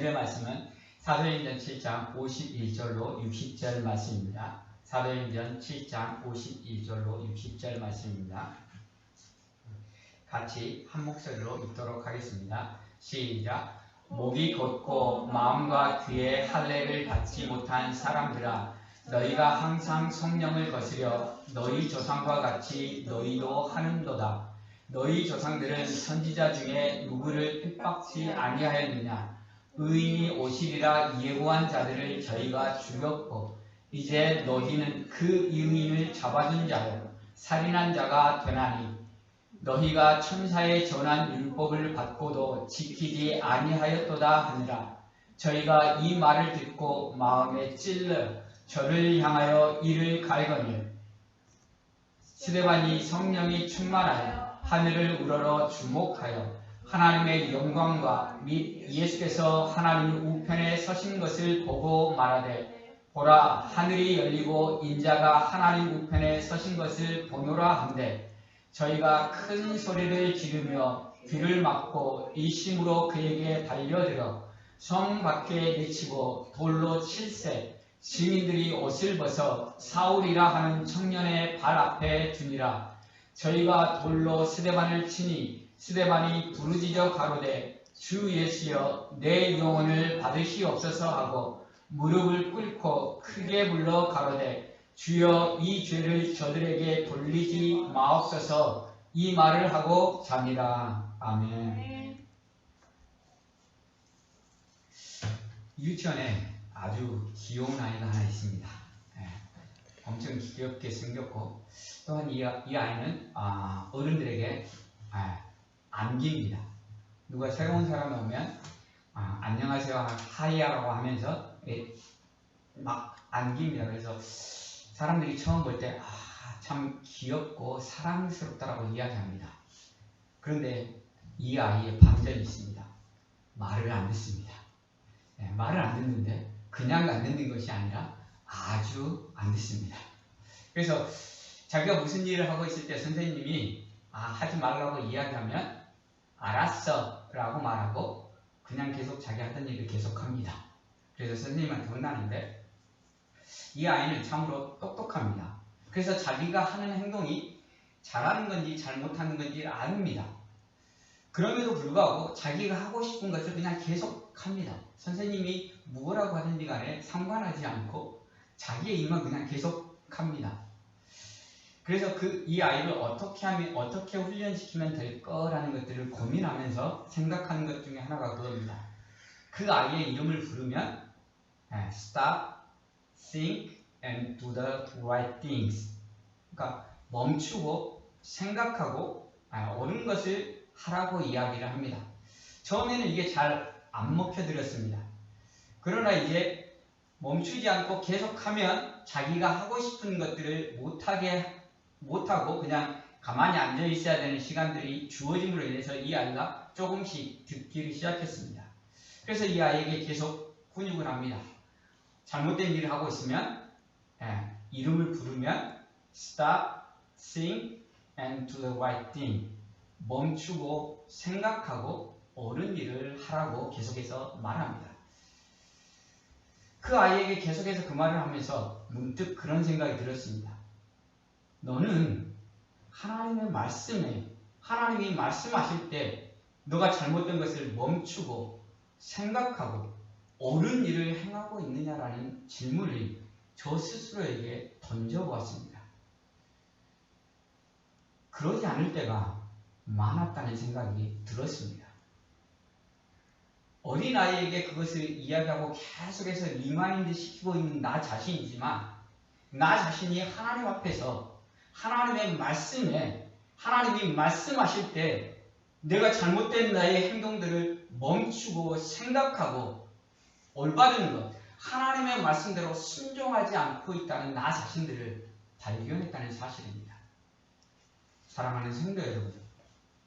오늘의 말씀은 사도행전 7장 51절로 60절 말씀입니다. 사도행전 7장 51절로 60절 말씀입니다. 같이 한 목소리로 읽도록 하겠습니다. 시작. 목이 곧고 마음과 귀에 할례를 받지 못한 사람들아, 너희가 항상 성령을 거스려 너희 조상과 같이 너희도 하는도다. 너희 조상들은 선지자 중에 누구를 핍박지 아니하였느냐? 의인이 오시리라 예고한 자들을 저희가 죽였고, 이제 너희는 그 의인을 잡아준 자요 살인한 자가 되나니, 너희가 천사의 전한 율법을 받고도 지키지 아니하였도다 하니라. 저희가 이 말을 듣고 마음에 찔러 저를 향하여 이를 갈거니, 스데반이 성령이 충만하여 하늘을 우러러 주목하여 하나님의 영광과 및 예수께서 하나님 우편에 서신 것을 보고 말하되, 보라, 하늘이 열리고 인자가 하나님 우편에 서신 것을 보노라 한데, 저희가 큰 소리를 지르며 귀를 막고 일심으로 그에게 달려들어 성 밖에 내치고 돌로 칠세, 증인들이 옷을 벗어 사울이라 하는 청년의 발 앞에 두니라. 저희가 돌로 스데반을 치니 스데반이 부르짖어 가로되, 주 예수여 내 영혼을 받으시옵소서 하고 무릎을 꿇고 크게 불러 가로되, 주여 이 죄를 저들에게 돌리지 마옵소서. 이 말을 하고 잡니다. 아멘. 유치원에 아주 귀여운 아이가 하나 있습니다. 엄청 귀엽게 생겼고, 또한 이 아이는 어른들에게 안깁니다. 누가 새로운 사람이 오면 안녕하세요, 하이야라고 하면서 막 안깁니다. 그래서 사람들이 처음 볼 때 참 귀엽고 사랑스럽다라고 이야기합니다. 그런데 이 아이의 반전이 있습니다. 말을 안 듣습니다. 말을 안 듣는데 그냥 안 듣는 것이 아니라 아주 안 듣습니다. 그래서 자기가 무슨 일을 하고 있을 때 선생님이 하지 말라고 이야기하면 알았어 라고 말하고 그냥 계속 자기 하던 일을 계속합니다. 그래서 선생님한테 혼나는데, 이 아이는 참으로 똑똑합니다. 그래서 자기가 하는 행동이 잘하는 건지 잘못하는 건지 압니다. 그럼에도 불구하고 자기가 하고 싶은 것을 그냥 계속합니다. 선생님이 뭐라고 하든지 간에 상관하지 않고 자기의 일만 그냥 계속합니다. 그래서 이 아이를 어떻게 훈련시키면 될 거라는 것들을 고민하면서 생각하는 것 중에 하나가 그겁니다. 그 아이의 이름을 부르면 stop, think, and do the right things. 그러니까 멈추고 생각하고 옳은 것을 하라고 이야기를 합니다. 처음에는 이게 잘 안 먹혀들었습니다. 그러나 이제 멈추지 않고 계속하면 자기가 하고 싶은 것들을 못하고 그냥 가만히 앉아 있어야 되는 시간들이 주어짐으로 인해서 이 아이가 조금씩 듣기를 시작했습니다. 그래서 이 아이에게 계속 훈육을 합니다. 잘못된 일을 하고 있으면 이름을 부르면 stop, think, and do the right thing. 멈추고 생각하고 옳은 일을 하라고 계속해서 말합니다. 그 아이에게 계속해서 그 말을 하면서 문득 그런 생각이 들었습니다. 너는 하나님의 말씀에, 하나님이 말씀하실 때 너가 잘못된 것을 멈추고 생각하고 옳은 일을 행하고 있느냐라는 질문을 저 스스로에게 던져보았습니다. 그러지 않을 때가 많았다는 생각이 들었습니다. 어린아이에게 그것을 이야기하고 계속해서 리마인드 시키고 있는 나 자신이지만, 나 자신이 하나님 앞에서 하나님의 말씀에, 하나님이 말씀하실 때 내가 잘못된 나의 행동들을 멈추고 생각하고 올바른 것, 하나님의 말씀대로 순종하지 않고 있다는 나 자신들을 발견했다는 사실입니다. 사랑하는 성도 여러분,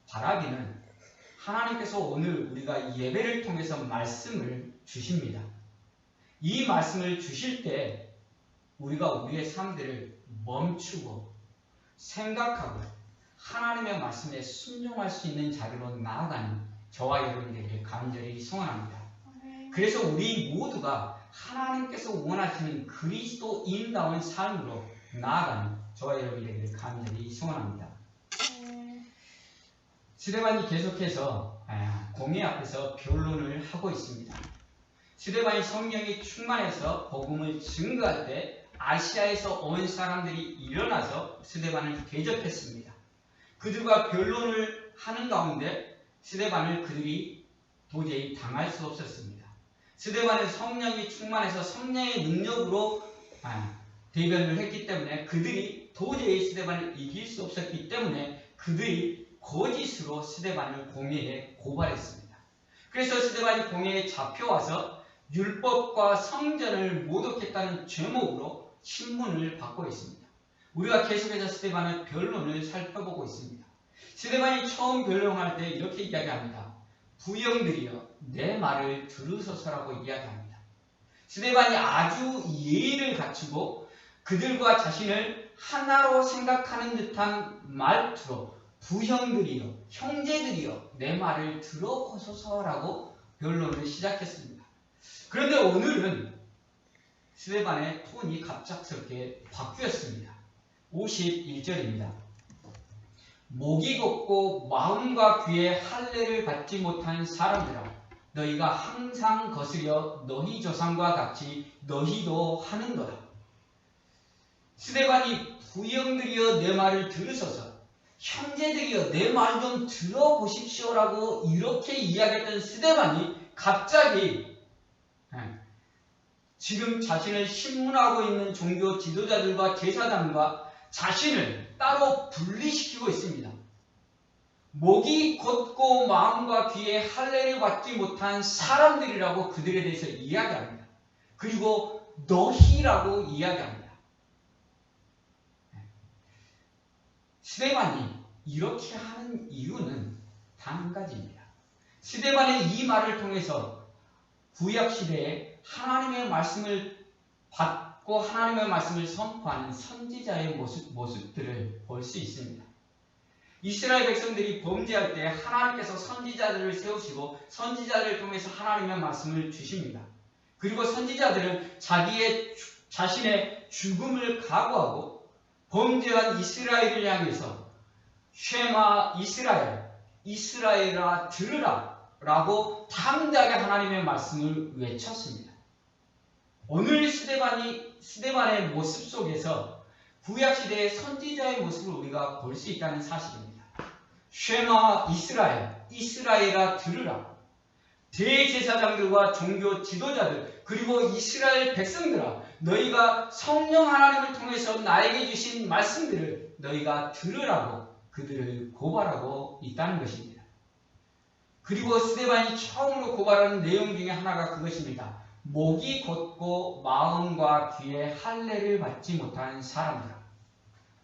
바라기는 하나님께서 오늘 우리가 예배를 통해서 말씀을 주십니다. 이 말씀을 주실 때 우리가 우리의 삶들을 멈추고 생각하고 하나님의 말씀에 순종할 수 있는 자리로 나아가는 저와 여러분들에게 간절히 소원합니다. 그래서 우리 모두가 하나님께서 원하시는 그리스도인다운 삶으로 나아가는 저와 여러분이 되기를 간절히 소원합니다. 스데반이 계속해서 공회 앞에서 변론을 하고 있습니다. 스데반이 성령이 충만해서 복음을 증거할 때 아시아에서 온 사람들이 일어나서 스데반을 대적했습니다. 그들과 변론을 하는 가운데 스데반을 그들이 도저히 당할 수 없었습니다. 스데반은 성령이 충만해서 성령의 능력으로 대변을 했기 때문에 그들이 도저히 스데반을 이길 수 없었기 때문에 그들이 거짓으로 스데반을 공회에 고발했습니다. 그래서 스데반이 공회에 잡혀와서 율법과 성전을 모독했다는 죄목으로 신문을 받고 있습니다. 우리가 계속해서 스데반의 변론을 살펴보고 있습니다. 스데반이 처음 변론할 때 이렇게 이야기합니다. 부형들이여 내 말을 들으소서라고 이야기합니다. 스데반이 아주 예의를 갖추고 그들과 자신을 하나로 생각하는 듯한 말투로 부형들이여 형제들이여 내 말을 들어보소서라고 변론을 시작했습니다. 그런데 오늘은 스데반의 톤이 갑작스럽게 바뀌었습니다. 51절입니다. 목이 곱고 마음과 귀에 할례를 받지 못한 사람들아 너희가 항상 거스려 너희 조상과 같이 너희도 하는도다. 스데반이 부형들이여 내 말을 들으소서 형제들이여 내 말 좀 들어보십시오라고 이렇게 이야기했던 스데반이 갑자기 지금 자신을 신문하고 있는 종교 지도자들과 제사장과 자신을 따로 분리시키고 있습니다. 목이 곧고 마음과 귀에 할례를 받지 못한 사람들이라고 그들에 대해서 이야기합니다. 그리고 너희라고 이야기합니다. 스데반이 이렇게 하는 이유는 단 한 가지입니다. 스데반의 이 말을 통해서 구약시대에 하나님의 말씀을 받고 하나님의 말씀을 선포하는 선지자의 모습들을 볼 수 있습니다. 이스라엘 백성들이 범죄할 때 하나님께서 선지자들을 세우시고 선지자들을 통해서 하나님의 말씀을 주십니다. 그리고 선지자들은 자신의 죽음을 각오하고 범죄한 이스라엘을 향해서 쉐마 이스라엘, 이스라엘아 들으라 라고 담대하게 하나님의 말씀을 외쳤습니다. 오늘 스데반의 모습 속에서 구약시대의 선지자의 모습을 우리가 볼 수 있다는 사실입니다. 쉐마 이스라엘, 이스라엘아 들으라. 대제사장들과 종교 지도자들 그리고 이스라엘 백성들아 너희가 성령 하나님을 통해서 나에게 주신 말씀들을 너희가 들으라고 그들을 고발하고 있다는 것입니다. 그리고 스데반이 처음으로 고발하는 내용 중에 하나가 그것입니다. 목이 곧고 마음과 귀에 할례를 받지 못한 사람들아.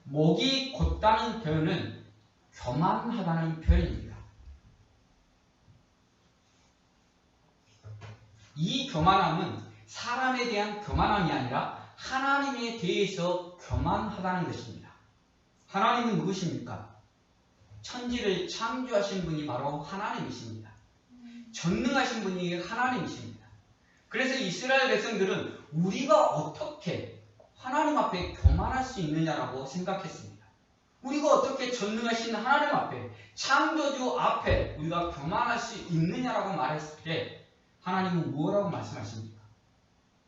목이 곧다는 표현은 교만하다는 표현입니다. 이 교만함은 사람에 대한 교만함이 아니라 하나님에 대해서 교만하다는 것입니다. 하나님은 누구십니까? 천지를 창조하신 분이 바로 하나님이십니다. 전능하신 분이 하나님이십니다. 그래서 이스라엘 백성들은 우리가 어떻게 하나님 앞에 교만할 수 있느냐라고 생각했습니다. 우리가 어떻게 전능하신 하나님 앞에 창조주 앞에 우리가 교만할 수 있느냐라고 말했을 때 하나님은 뭐라고 말씀하십니까?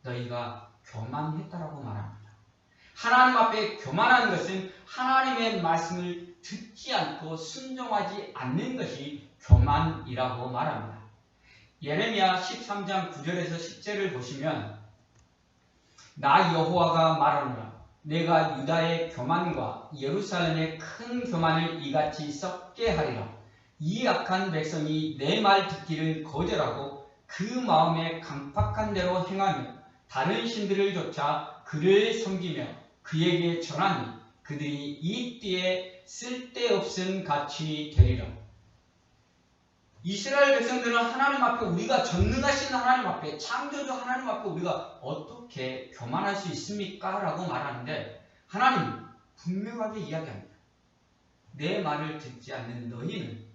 너희가 교만했다라고 말합니다. 하나님 앞에 교만한 것은 하나님의 말씀을 듣지 않고 순종하지 않는 것이 교만이라고 말합니다. 예레미야 13장 9절에서 10절을 보시면 나 여호와가 말하노라 내가 유다의 교만과 예루살렘의 큰 교만을 이같이 썩게 하리라. 이 악한 백성이 내 말 듣기를 거절하고 그 마음에 강팍한 대로 행하며 다른 신들을 좇아 그를 섬기며 그에게 전하니 그들이 이 띠에 쓸데없은 가치 되리라. 이스라엘 백성들은 하나님 앞에 우리가 전능하신 하나님 앞에 창조주 하나님 앞에 우리가 어떻게 교만할 수 있습니까? 라고 말하는데 하나님은 분명하게 이야기합니다. 내 말을 듣지 않는 너희는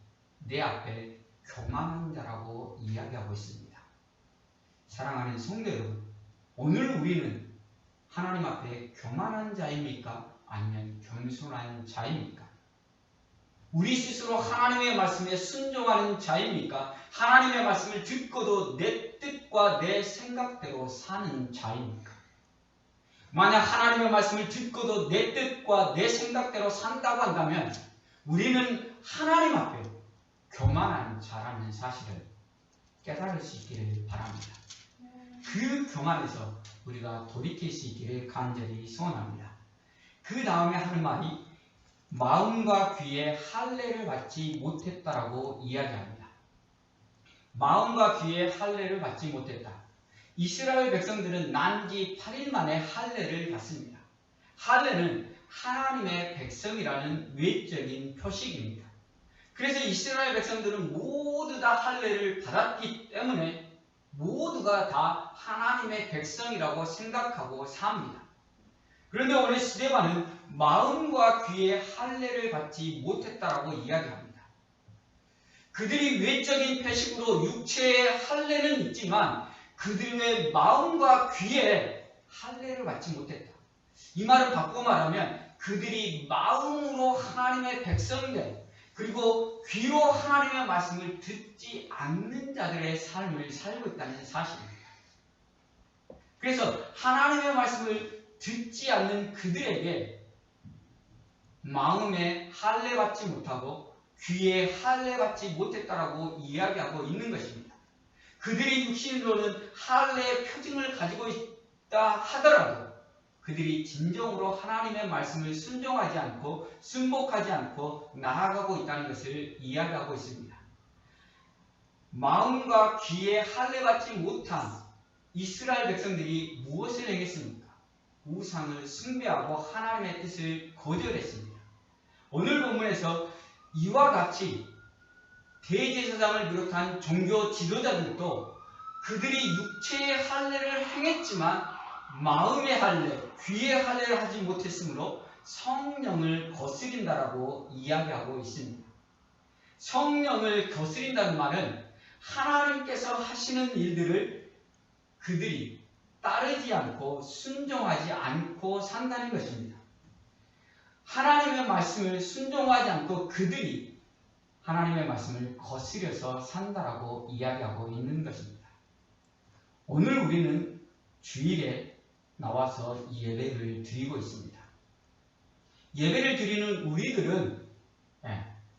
내 앞에 교만한 자라고 이야기하고 있습니다. 사랑하는 성도 여러분, 오늘 우리는 하나님 앞에 교만한 자입니까? 아니면 겸손한 자입니까? 우리 스스로 하나님의 말씀에 순종하는 자입니까? 하나님의 말씀을 듣고도 내 뜻과 내 생각대로 사는 자입니까? 만약 하나님의 말씀을 듣고도 내 뜻과 내 생각대로 산다고 한다면 우리는 하나님 앞에 교만한 자라는 사실을 깨달을 수 있기를 바랍니다. 그 교만에서 우리가 돌이킬 수 있기를 간절히 소원합니다. 그 다음에 하는 말이 마음과 귀에 할례를 받지 못했다라고 이야기합니다. 마음과 귀에 할례를 받지 못했다. 이스라엘 백성들은 난지 8일 만에 할례를 받습니다. 할례는 하나님의 백성이라는 외적인 표식입니다. 그래서 이스라엘 백성들은 모두 다 할례를 받았기 때문에 모두가 다 하나님의 백성이라고 생각하고 삽니다. 그런데 오늘 스데반은 마음과 귀에 할례를 받지 못했다라고 이야기합니다. 그들이 외적인 표식으로 육체의 할례는 있지만 그들의 마음과 귀에 할례를 받지 못했다. 이 말을 바꾸어 말하면 그들이 마음으로 하나님의 백성들 그리고 귀로 하나님의 말씀을 듣지 않는 자들의 삶을 살고 있다는 사실입니다. 그래서 하나님의 말씀을 듣지 않는 그들에게 마음에 할례 받지 못하고 귀에 할례 받지 못했다라고 이야기하고 있는 것입니다. 그들이 육신으로는 할례의 표징을 가지고 있다 하더라도 그들이 진정으로 하나님의 말씀을 순종하지 않고 순복하지 않고 나아가고 있다는 것을 이야기하고 있습니다. 마음과 귀에 할례 받지 못한 이스라엘 백성들이 무엇을 행했습니까? 우상을 숭배하고 하나님의 뜻을 거절했습니다. 오늘 본문에서 이와 같이 대제사장을 비롯한 종교 지도자들도 그들이 육체의 할례를 행했지만 마음의 할례, 귀의 할례를 하지 못했으므로 성령을 거스린다라고 이야기하고 있습니다. 성령을 거스린다는 말은 하나님께서 하시는 일들을 그들이 따르지 않고 순종하지 않고 산다는 것입니다. 하나님의 말씀을 순종하지 않고 그들이 하나님의 말씀을 거스려서 산다라고 이야기하고 있는 것입니다. 오늘 우리는 주일에 나와서 예배를 드리고 있습니다. 예배를 드리는 우리들은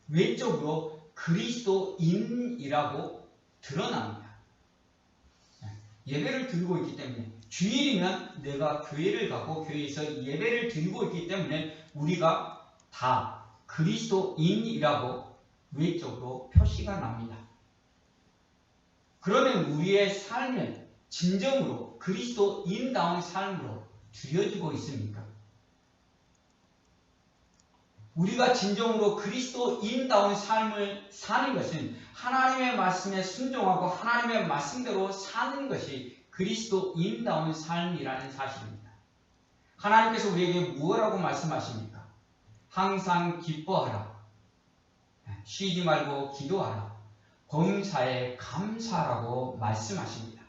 외적으로 그리스도인이라고 드러납니다. 예배를 드리고 있기 때문에 주일이면 내가 교회를 가고 교회에서 예배를 드리고 있기 때문에 우리가 다 그리스도인이라고 외적으로 표시가 납니다. 그러면 우리의 삶은 진정으로 그리스도인다운 삶으로 드려지고 있습니까? 우리가 진정으로 그리스도인다운 삶을 사는 것은 하나님의 말씀에 순종하고 하나님의 말씀대로 사는 것이 그리스도인다운 삶이라는 사실입니다. 하나님께서 우리에게 무엇이라고 말씀하십니까? 항상 기뻐하라. 쉬지 말고 기도하라. 범사에 감사하라고 말씀하십니다.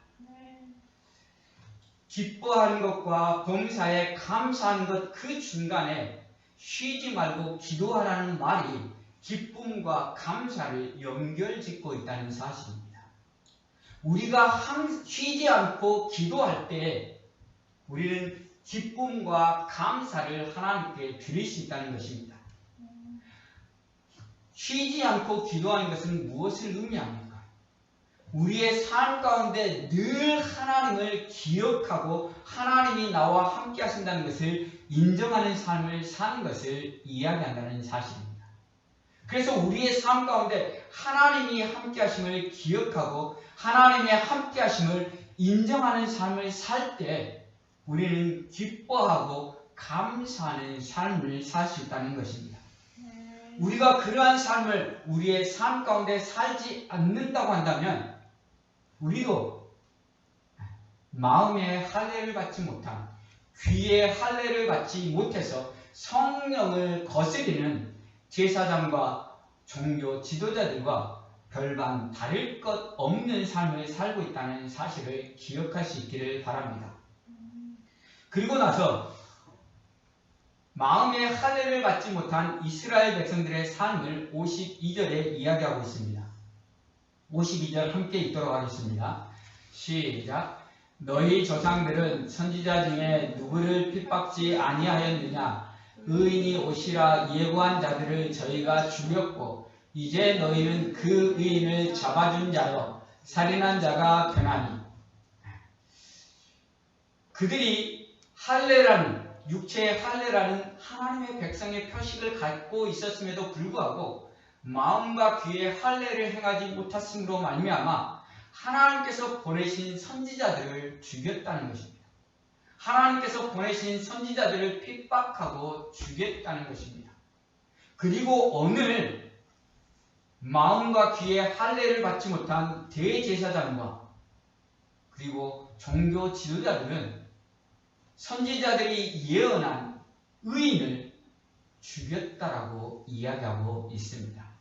기뻐하는 것과 범사에 감사하는 것 그 중간에 쉬지 말고 기도하라는 말이 기쁨과 감사를 연결짓고 있다는 사실입니다. 우리가 쉬지 않고 기도할 때 우리는 기쁨과 감사를 하나님께 드릴 수 있다는 것입니다. 쉬지 않고 기도하는 것은 무엇을 의미합니까? 우리의 삶 가운데 늘 하나님을 기억하고 하나님이 나와 함께 하신다는 것을 인정하는 삶을 사는 것을 이야기한다는 사실입니다. 그래서 우리의 삶 가운데 하나님이 함께 하심을 기억하고 하나님의 함께 하심을 인정하는 삶을 살 때 우리는 기뻐하고 감사하는 삶을 살 수 있다는 것입니다. 우리가 그러한 삶을 우리의 삶 가운데 살지 않는다고 한다면 우리도 마음의 할례를 받지 못한 귀의 할례를 받지 못해서 성령을 거스리는 제사장과 종교 지도자들과 별반 다를 것 없는 삶을 살고 있다는 사실을 기억할 수 있기를 바랍니다. 그리고 나서 마음의 할례를 받지 못한 이스라엘 백성들의 삶을 52절에 이야기하고 있습니다. 52절 함께 읽도록 하겠습니다. 시작. 너희 조상들은 선지자 중에 누구를 핍박지 아니하였느냐? 의인이 오시라 예고한 자들을 저희가 죽였고 이제 너희는 그 의인을 잡아준 자여 살인한 자가 되나니. 그들이 할례라는 육체의 할례라는 하나님의 백성의 표식을 갖고 있었음에도 불구하고 마음과 귀의 할례를 행하지 못했음으로 말미암아 하나님께서 보내신 선지자들을 죽였다는 것입니다. 하나님께서 보내신 선지자들을 핍박하고 죽였다는 것입니다. 그리고 오늘 마음과 귀의 할례를 받지 못한 대제사장과 그리고 종교 지도자들은 선지자들이 예언한 의인을 죽였다라고 이야기하고 있습니다.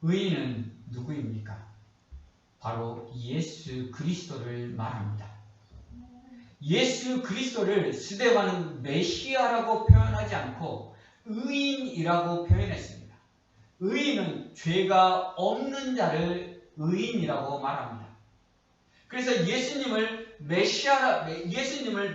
의인은 누구입니까? 바로 예수 그리스도를 말합니다. 예수 그리스도를 스데반은 메시아라고 표현하지 않고 의인이라고 표현했습니다. 의인은 죄가 없는 자를 의인이라고 말합니다. 그래서 예수님을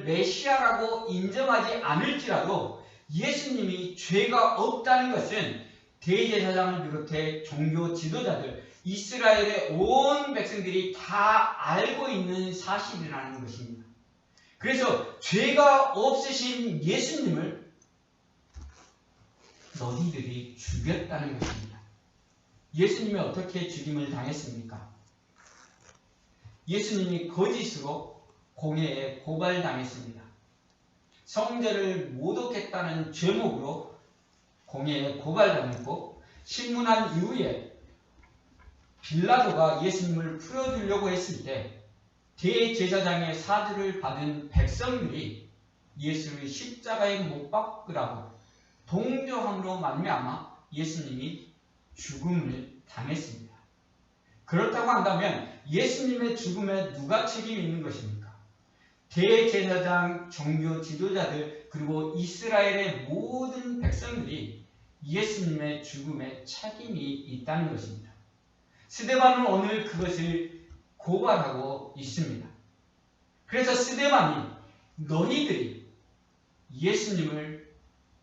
메시아라고 인정하지 않을지라도 예수님이 죄가 없다는 것은 대제사장을 비롯해 종교 지도자들, 이스라엘의 온 백성들이 다 알고 있는 사실이라는 것입니다. 그래서 죄가 없으신 예수님을 너희들이 죽였다는 것입니다. 예수님이 어떻게 죽임을 당했습니까? 예수님이 거짓으로 공회에 고발당했습니다. 성전을 모독했다는 죄목으로 공회에 고발당했고 신문한 이후에 빌라도가 예수님을 풀어주려고 했을 때 대제사장의 사주를 받은 백성들이 예수를 십자가에 못 박으라고 동조함으로 말미암아 예수님이 죽음을 당했습니다. 그렇다고 한다면 예수님의 죽음에 누가 책임이 있는 것입니까? 대제사장, 종교 지도자들 그리고 이스라엘의 모든 백성들이 예수님의 죽음에 책임이 있다는 것입니다. 스데반은 오늘 그것을 고발하고 있습니다. 그래서 스데반이 너희들이 예수님을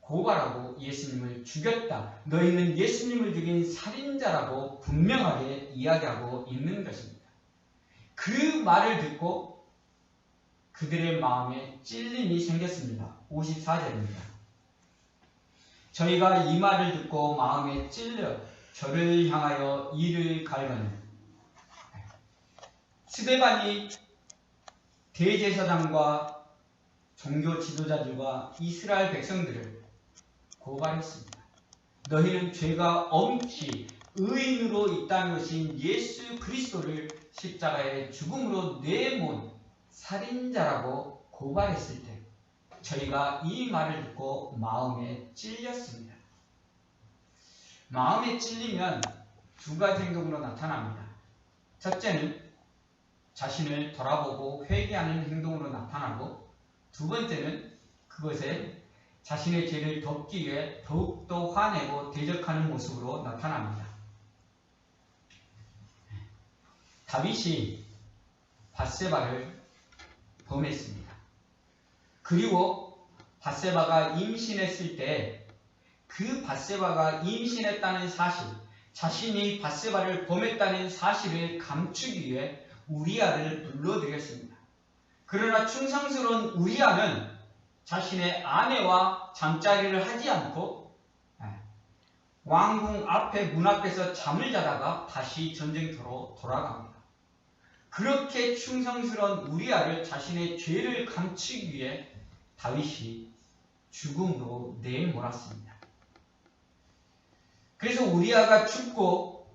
고발하고 예수님을 죽였다. 너희는 예수님을 죽인 살인자라고 분명하게 이야기하고 있는 것입니다. 그 말을 듣고 그들의 마음에 찔림이 생겼습니다. 54절입니다. 저희가 이 말을 듣고 마음에 찔려 저를 향하여 이를 갈거니. 스데반이 대제사장과 종교 지도자들과 이스라엘 백성들을 고발했습니다. 너희는 죄가 없이 의인으로 있다는 것인 예수 그리스도를 십자가의 죽음으로 내몬 살인자라고 고발했을 때 저희가 이 말을 듣고 마음에 찔렸습니다. 마음에 찔리면 두 가지 행동으로 나타납니다. 첫째는 자신을 돌아보고 회개하는 행동으로 나타나고 두 번째는 그것에 자신의 죄를 덮기 위해 더욱더 화내고 대적하는 모습으로 나타납니다. 다윗이 밧세바를 범했습니다. 그리고 밧세바가 임신했을 때 그 밧세바가 임신했다는 사실, 자신이 밧세바를 범했다는 사실을 감추기 위해 우리아를 불러들였습니다. 그러나 충성스러운 우리아는 자신의 아내와 잠자리를 하지 않고 왕궁 앞에 문 앞에서 잠을 자다가 다시 전쟁터로 돌아갑니다. 그렇게 충성스러운 우리아를 자신의 죄를 감추기 위해 다윗이 죽음으로 내몰았습니다. 그래서 우리아가 죽고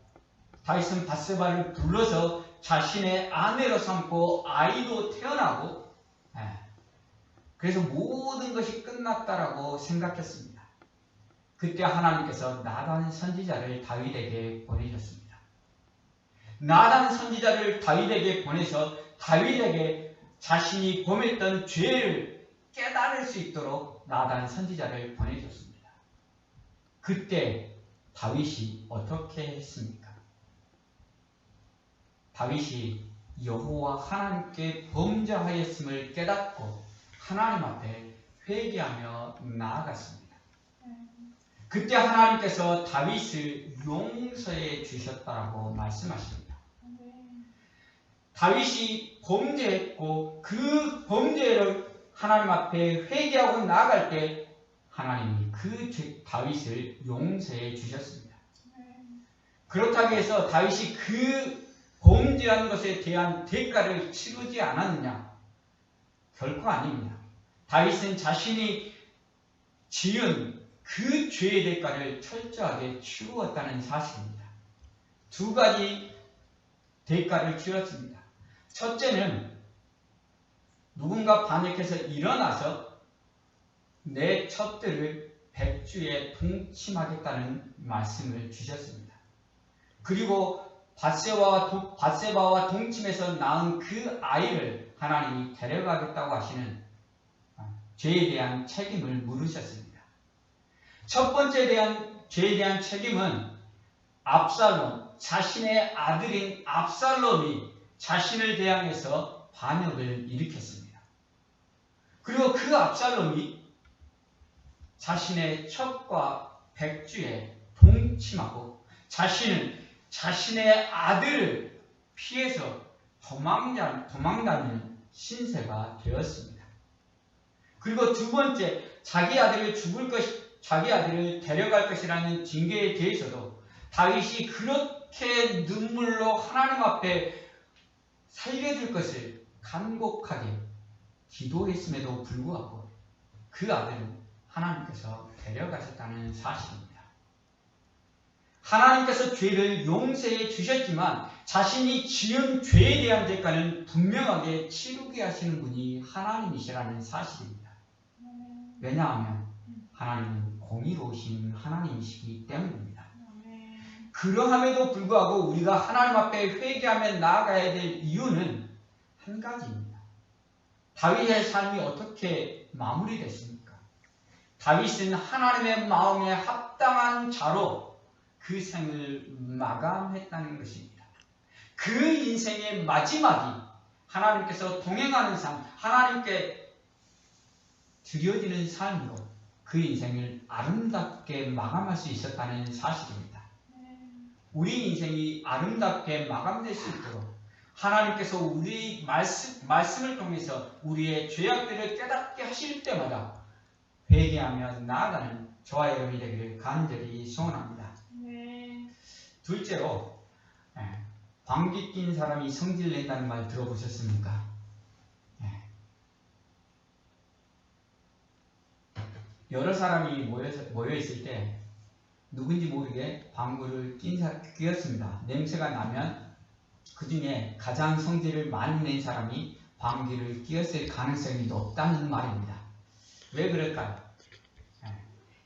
다윗은 밧세바를 불러서 자신의 아내로 삼고 아이도 태어나고 그래서 모든 것이 끝났다라고 생각했습니다. 그때 하나님께서 나단 선지자를 다윗에게 보내셨습니다. 나단 선지자를 다윗에게 보내서 다윗에게 자신이 범했던 죄를 깨달을 수 있도록 나단 선지자를 보내줬습니다. 그때 다윗이 어떻게 했습니까? 다윗이 여호와 하나님께 범죄하였음을 깨닫고 하나님 앞에 회개하며 나아갔습니다. 그때 하나님께서 다윗을 용서해 주셨다라고 말씀하십니다. 다윗이 범죄했고 그 범죄를 하나님 앞에 회개하고 나아갈 때 하나님이 그 다윗을 용서해 주셨습니다. 그렇다고 해서 다윗이 그 범죄한 것에 대한 대가를 치르지 않았느냐? 결코 아닙니다. 다윗은 자신이 지은 그 죄의 대가를 철저하게 치루었다는 사실입니다. 두 가지 대가를 치렀습니다. 첫째는 누군가 반역해서 일어나서 내 첩들을 백주에 동침하겠다는 말씀을 주셨습니다. 그리고 밧세바와 동침해서 낳은 그 아이를 하나님이 데려가겠다고 하시는 죄에 대한 책임을 물으셨습니다. 첫 번째 죄에 대한 책임은 압살롬, 자신의 아들인 압살롬이 자신을 대항해서 반역을 일으켰습니다. 그리고 그 압살롬이 자신의 첩과 백주에 동침하고 자신은 자신의 아들을 피해서 도망다니는 신세가 되었습니다. 그리고 두 번째, 자기 아들을 데려갈 것이라는 징계에 대해서도 다윗이 그렇게 눈물로 하나님 앞에 살려줄 것을 간곡하게 기도했음에도 불구하고 그 아들은 하나님께서 데려가셨다는 사실입니다. 하나님께서 죄를 용서해 주셨지만 자신이 지은 죄에 대한 대가는 분명하게 치르게 하시는 분이 하나님이시라는 사실입니다. 왜냐하면 하나님은 공의로우신 하나님이시기 때문입니다. 그러함에도 불구하고 우리가 하나님 앞에 회개하며 나아가야 될 이유는 한 가지입니다. 다윗의 삶이 어떻게 마무리됐습니까? 다윗은 하나님의 마음에 합당한 자로 그 생을 마감했다는 것입니다. 그 인생의 마지막이 하나님께서 동행하는 삶, 하나님께 드려지는 삶으로 그 인생을 아름답게 마감할 수 있었다는 사실입니다. 우리 인생이 아름답게 마감될 수 있도록 하나님께서 우리 말씀을 통해서 우리의 죄악들을 깨닫게 하실 때마다 회개하며 나아가는 저와 여러분이 되기를 간절히 소원합니다. 둘째로, 방귀 낀 사람이 성질 낸다는 말 들어보셨습니까? 여러 사람이 모여 있을 때 누군지 모르게 방구를 끼었습니다. 냄새가 나면 그 중에 가장 성질을 많이 낸 사람이 방귀를 끼었을 가능성이 높다는 말입니다. 왜 그럴까요?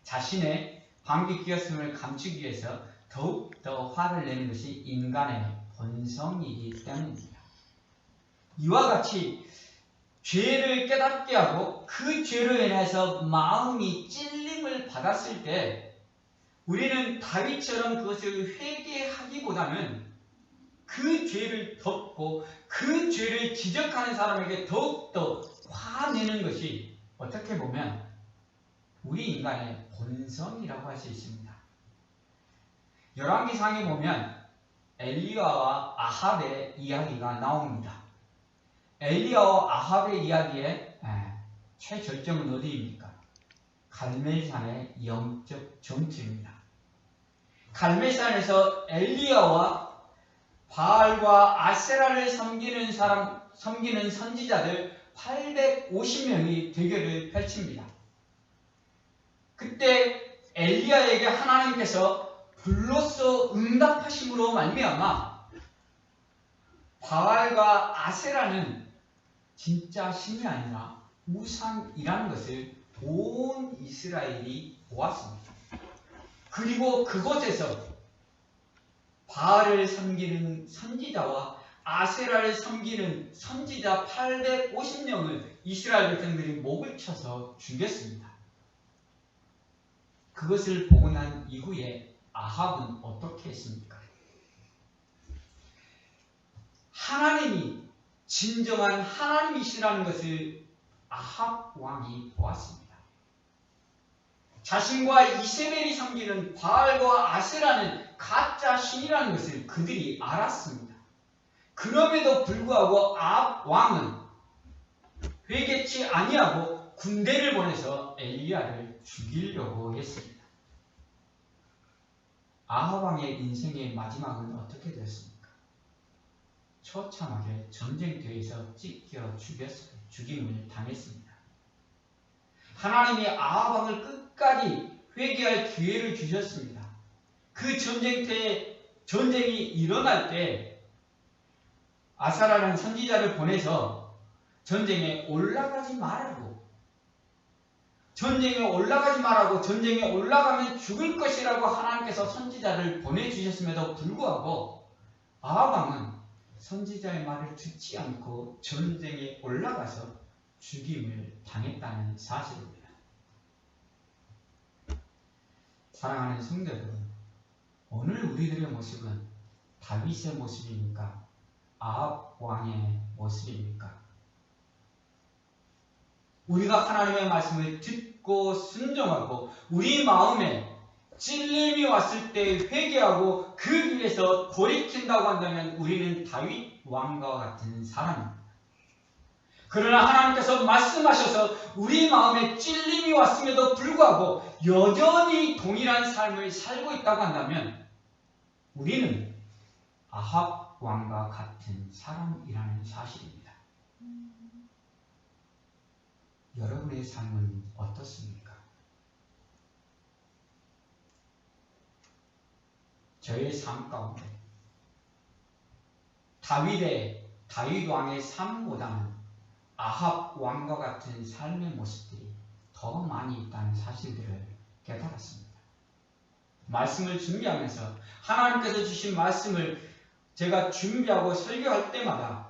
자신의 방귀 끼었음을 감추기 위해서 더욱더 화를 내는 것이 인간의 본성이기 때문입니다. 이와 같이 죄를 깨닫게 하고 그 죄로 인해서 마음이 찔림을 받았을 때 우리는 다윗처럼 그것을 회개하기보다는 그 죄를 덮고 그 죄를 지적하는 사람에게 더욱더 화내는 것이 어떻게 보면 우리 인간의 본성이라고 할 수 있습니다. 열왕기상에 보면 엘리야와 아합의 이야기가 나옵니다. 엘리야와 아합의 이야기의 최절정은 어디입니까? 갈멜산의 영적 정치입니다. 갈멜산에서 엘리야와 바알과 아세라를 섬기는 선지자들 850명이 대결을 펼칩니다. 그때 엘리야에게 하나님께서 불로써 응답하심으로 말미암아 바알과 아세라는 진짜 신이 아니라 우상이라는 것을 온 이스라엘이 보았습니다. 그리고 그곳에서 바알을 섬기는 선지자와 아세라를 섬기는 선지자 850명을 이스라엘 백성들이 목을 쳐서 죽였습니다. 그것을 보고 난 이후에 아합은 어떻게 했습니까? 하나님이 진정한 하나님이시라는 것을 아합 왕이 보았습니다. 자신과 이세벨이 섬기는 바알과 아세라는 가짜 신이라는 것을 그들이 알았습니다. 그럼에도 불구하고 아합 왕은 회개치 아니하고 군대를 보내서 엘리야를 죽이려고 했습니다. 아합 왕의 인생의 마지막은 어떻게 되었습니까? 처참하게 전쟁터에서 찢겨 죽임을 당했습니다. 하나님이 아합 왕을 끝까지 회개할 기회를 주셨습니다. 그 전쟁터에 전쟁이 일어날 때 아사라는 선지자를 보내서 전쟁에 올라가지 말라고, 전쟁에 올라가면 죽을 것이라고 하나님께서 선지자를 보내주셨음에도 불구하고 아합 왕은 선지자의 말을 듣지 않고 전쟁에 올라가서 죽임을 당했다는 사실입니다. 사랑하는 성도 여러분, 오늘 우리들의 모습은 다윗의 모습입니까? 아합 왕의 모습입니까? 우리가 하나님의 말씀을 듣고 순종하고 우리 마음에 찔림이 왔을 때 회개하고 그 길에서 돌이킨다고 한다면 우리는 다윗 왕과 같은 사람입니다. 그러나 하나님께서 말씀하셔서 우리 마음에 찔림이 왔음에도 불구하고 여전히 동일한 삶을 살고 있다고 한다면 우리는 아합 왕과 같은 사람이라는 사실입니다. 여러분의 삶은 어떻습니까? 저의 삶 가운데 다윗 왕의 삶보다는 아합 왕과 같은 삶의 모습들이 더 많이 있다는 사실들을 깨달았습니다. 말씀을 준비하면서 하나님께서 주신 말씀을 제가 준비하고 설교할 때마다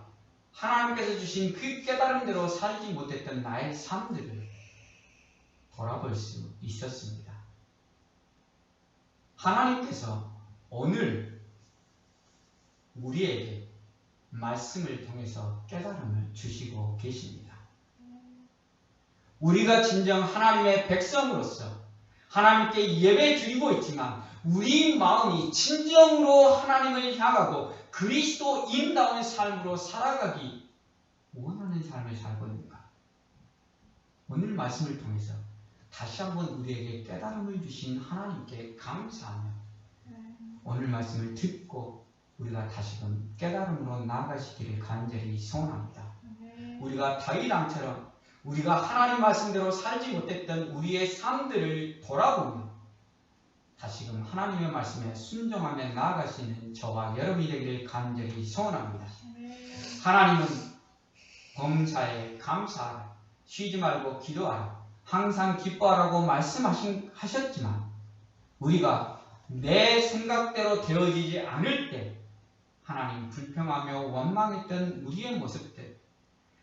하나님께서 주신 그 깨달음대로 살지 못했던 나의 삶들을 돌아볼 수 있었습니다. 하나님께서 오늘 우리에게 말씀을 통해서 깨달음을 주시고 계십니다. 우리가 진정 하나님의 백성으로서 하나님께 예배 드리고 있지만 우리 마음이 진정으로 하나님을 향하고 그리스도인다운 삶으로 살아가기 원하는 삶을 살고 있는가? 오늘 말씀을 통해서 다시 한번 우리에게 깨달음을 주신 하나님께 감사하며 오늘 말씀을 듣고 우리가 다시금 깨달음으로 나아가시기를 간절히 소원합니다. 우리가 다윗 왕처럼 우리가 하나님 말씀대로 살지 못했던 우리의 삶들을 돌아보며 다시금 하나님의 말씀에 순종하며 나아가시는 저와 여러분이 되기를 간절히 소원합니다. 하나님은 범사에 감사하라, 쉬지 말고 기도하라, 항상 기뻐하라고 말씀하셨지만 우리가 내 생각대로 되어지지 않을 때 하나님 불평하며 원망했던 우리의 모습들,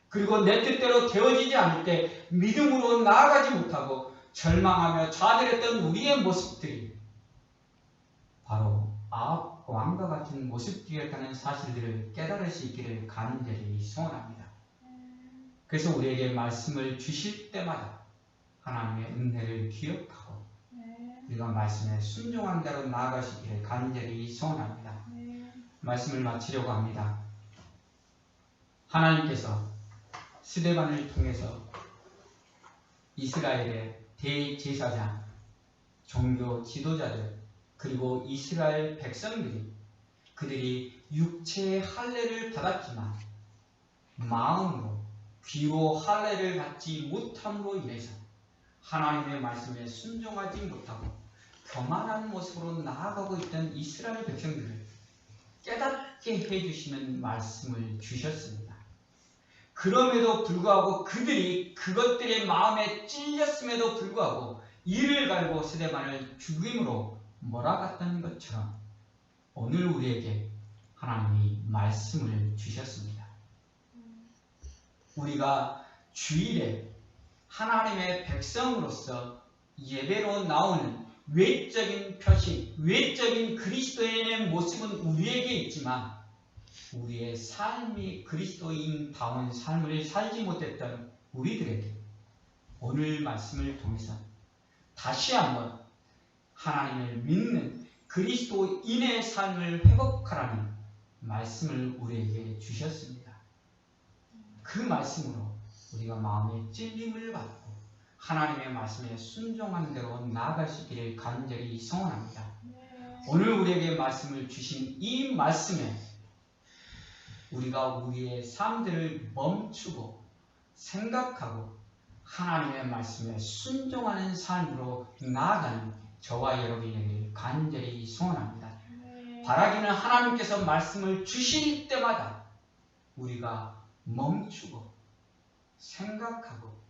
그리고 내 뜻대로 되어지지 않을 때 믿음으로 나아가지 못하고 절망하며 좌절했던 우리의 모습들이 바로 아합 왕과 같은 모습들이었다는 사실들을 깨달을 수 있기를 간절히 소원합니다. 그래서 우리에게 말씀을 주실 때마다 하나님의 은혜를 기억하고 우리가 말씀에 순종한 대로 나아가시기를 간절히 소원합니다. 말씀을 마치려고 합니다. 하나님께서 스데반을 통해서 이스라엘의 대제사장, 종교 지도자들, 그리고 이스라엘 백성들이 그들이 육체의 할례를 받았지만 마음으로 귀로 할례를 받지 못함으로 인해서 하나님의 말씀에 순종하지 못하고 교만한 모습으로 나아가고 있던 이스라엘 백성들을 깨닫게 해주시는 말씀을 주셨습니다. 그럼에도 불구하고 그들이 그것들의 마음에 찔렸음에도 불구하고 이를 갈고 스데반을 죽임으로 몰아갔던 것처럼 오늘 우리에게 하나님이 말씀을 주셨습니다. 우리가 주일에 하나님의 백성으로서 예배로 나오는 외적인 표식, 외적인 그리스도인의 모습은 우리에게 있지만 우리의 삶이 그리스도인다운 삶을 살지 못했던 우리들에게 오늘 말씀을 통해서 다시 한번 하나님을 믿는 그리스도인의 삶을 회복하라는 말씀을 우리에게 주셨습니다. 그 말씀으로 우리가 마음의 찔림을 받고 하나님의 말씀에 순종하는 대로 나아갈 수 있기를 간절히 소원합니다. 오늘 우리에게 말씀을 주신 이 말씀에 우리가 우리의 삶들을 멈추고 생각하고 하나님의 말씀에 순종하는 삶으로 나아가는 저와 여러분에게 간절히 소원합니다. 바라기는 하나님께서 말씀을 주실 때마다 우리가 멈추고 생각하고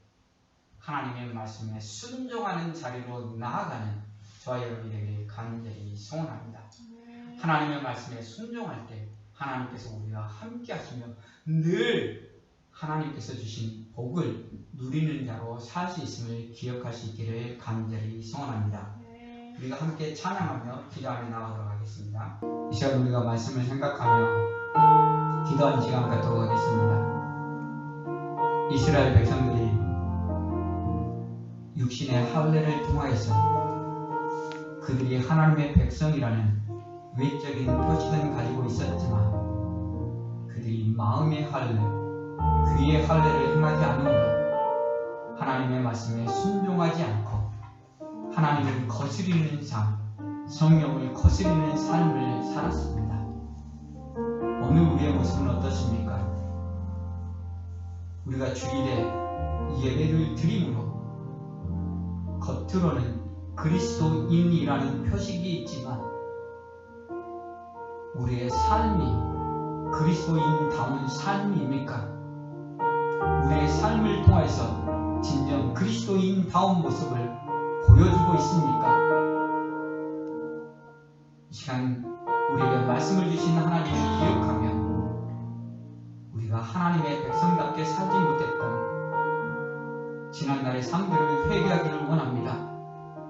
하나님의 말씀에 순종하는 자리로 나아가는 저와 여러분에게 간절히 소원합니다. 하나님의 말씀에 순종할 때 하나님께서 우리와 함께 하시며 늘 하나님께서 주신 복을 누리는 자로 살 수 있음을 기억할 수 있기를 간절히 소원합니다. 우리가 함께 찬양하며 기도하며 나아가도록 하겠습니다. 이 시간 우리가 말씀을 생각하며 기도하는 시간 갖도록 하겠습니다. 이스라엘 백성들이 육신의 할례를 통하여서 그들이 하나님의 백성이라는 외적인 표식은 가지고 있었지만 그들이 마음의 할례, 귀의 할례를 행하지 않음으로 하나님의 말씀에 순종하지 않고 하나님을 거스리는 삶, 성령을 거스리는 삶을 살았습니다. 오늘 우리의 모습은 어떻습니까? 우리가 주일에 예배를 드림으로 겉으로는 그리스도인이라는 표식이 있지만 우리의 삶이 그리스도인다운 삶입니까? 우리의 삶을 통해서 진정 그리스도인다운 모습을 보여주고 있습니까? 이 시간 우리에게 말씀을 주신 하나님을 기억하며 우리가 하나님의 백성답게 살지 못했던 지난날의 삶들을 회개하기를 원합니다.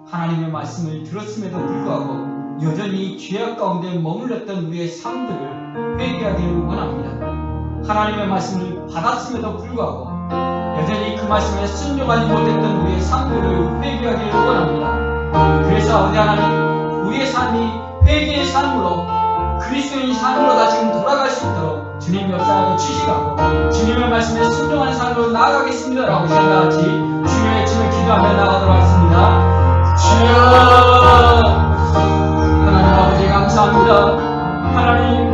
하나님의 말씀을 들었음에도 불구하고 여전히 죄악 가운데 머물렀던 우리의 삶들을 회개하기를 원합니다. 하나님의 말씀을 받았음에도 불구하고 여전히 그 말씀에 순종하지 못했던 우리의 삶들을 회개하기를 원합니다. 그래서 아버지 하나님, 우리의 삶이 회개의 삶으로 그리스도인 삶으로 다시금 돌아갈 수 있도록 주님 역사하여 주시라고 주님의 말씀에 순종하는 삶으로 나아가겠습니다 라고 시간같이 주님의 외침을 기도하며 나가도록 하겠습니다. 주여 하나님 아버지 감사합니다. 하나님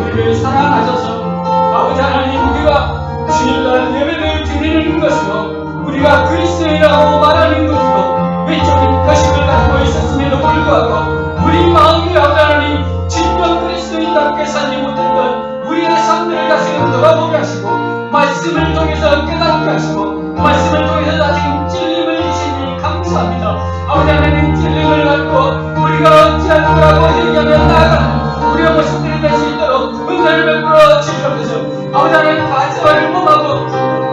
우리를 사랑하셔서 아버지 하나님 우리가 주일날 예배를 드리는 것으로 우리가 그리스도인이라고 말하는 것으로 외적인 표식을 가지고 있었음에도 불구하고 우리 마음이 아버지 하나님 진정 그리스도인답게 살지 못했던 우리의 삶들을 다시금 돌아보게 하시고 말씀을 통해서 깨닫게 하시고 말씀을 통해서 다시금 찔림을 주시니 감사합니다. 아버지 하나님 찔림을 갖고 우리가 어찌할 거라고 얘기하며 나아가는 우리의 모습들이 될 수 있도록 은혜를 베풀어 주시옵소서. 아버지 하나님 가짜를 범하고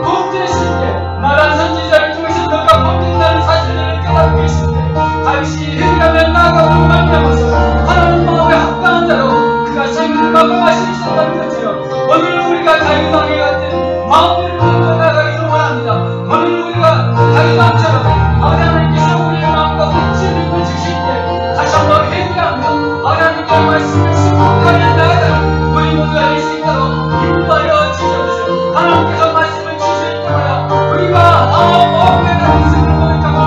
범죄했을 때 나란 선지자를 통해서 너가 범죄했다는 사실을 깨닫고 있을 때 다시 회개하며 나아가고 말미암아서 하나님 마음에 합당한 자로 그가 생명을 마감하실 수 있었다는 것처럼 오늘 우리가 다윗왕의 같은 마음을 가지고 나아가기를 원합니다. 오늘 우리가 다윗왕처럼 아버지 하나님께서 우리의 마음과 찔림을 주실 때 다시 한번 회개하며 하나님의 말씀을 순종하며 나아가는 우리 모두가 될 수 있도록 인도하여 주시옵소서. 하나님께서 말씀을 주실 때마다 우리가 언제나 말씀을 고백하고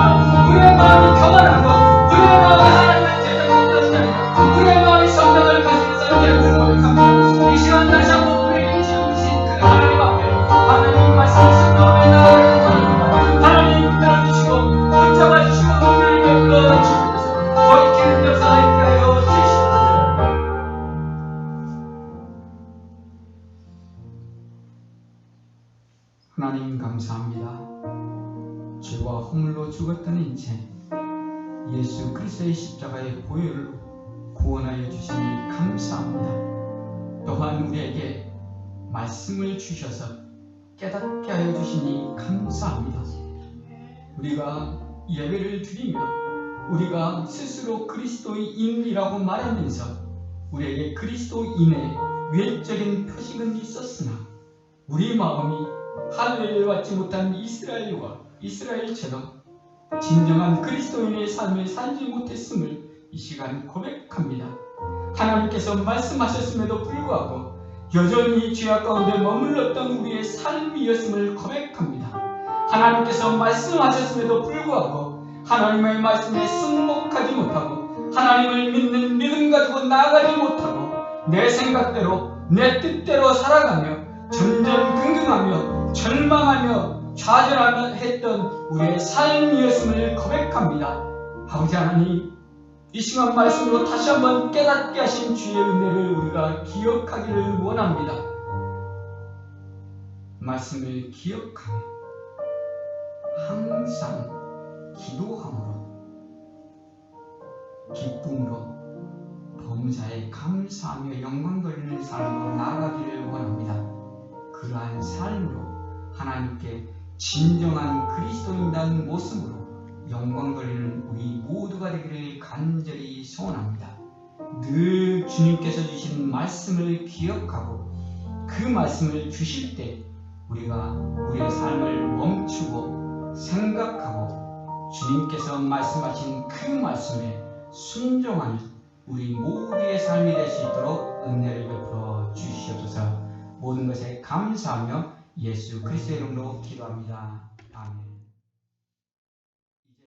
우리의 마음이 평안하고 우리의 마음이 하나님의 제자가 되었습니다. 우리의 마음이 성령을 가지면서 되었음을 고백합니다. 이 시간 다시 한번 우리에게 지어주신 그 하나님 앞에 하나님 말씀을 순종하며 나아가는 것입니다. 하나님 들어주시고 붙잡아주시고 은혜를 베풀어 주시옵소서. 돌이키는 역사가 있게 하여 주시옵소서. 하나님 감사합니다. 죄와 허물로 죽었던 인생 예수 그리스도의 십자가의 보혈로 구원하여 주시니 감사합니다. 또한 우리에게 말씀을 주셔서 깨닫게 하여 주시니 감사합니다. 우리가 예배를 드리며 우리가 스스로 그리스도인이라고 말하면서 우리에게 그리스도인의 외적인 표식은 있었으나 우리 마음이 할례를 받지 못한 이스라엘처럼 진정한 그리스도인의 삶을 살지 못했음을 이 시간 고백합니다. 하나님께서 말씀하셨음에도 불구하고 여전히 죄악 가운데 머물렀던 우리의 삶이었음을 고백합니다. 하나님께서 말씀하셨음에도 불구하고 하나님의 말씀에 순복하지 못하고 하나님을 믿는 믿음 가지고 나아가지 못하고 내 생각대로 내 뜻대로 살아가며 전전긍긍하며 절망하며 좌절하며 했던 우리의 삶이었음을 고백합니다. 아버지 하나님, 이 시간 말씀으로 다시 한번 깨닫게 하신 주의 은혜를 우리가 기억하기를 원합니다. 말씀을 기억하며 항상 기도함으로 기쁨으로 범사에 감사하며 영광 돌리는 삶으로 나아가기를 원합니다. 그러한 삶으로 하나님께 진정한 그리스도인다는 모습으로 영광 돌리는 우리 모두가 되기를 간절히 소원합니다. 늘 주님께서 주신 말씀을 기억하고 그 말씀을 주실 때 우리가 우리의 삶을 멈추고 생각하고 주님께서 말씀하신 그 말씀에 순종하는 우리 모두의 삶이 될 수 있도록 은혜를 베풀어 주시옵소서. 모든 것에 감사하며 예수 그리스도의 이름으로 기도합니다. 아멘.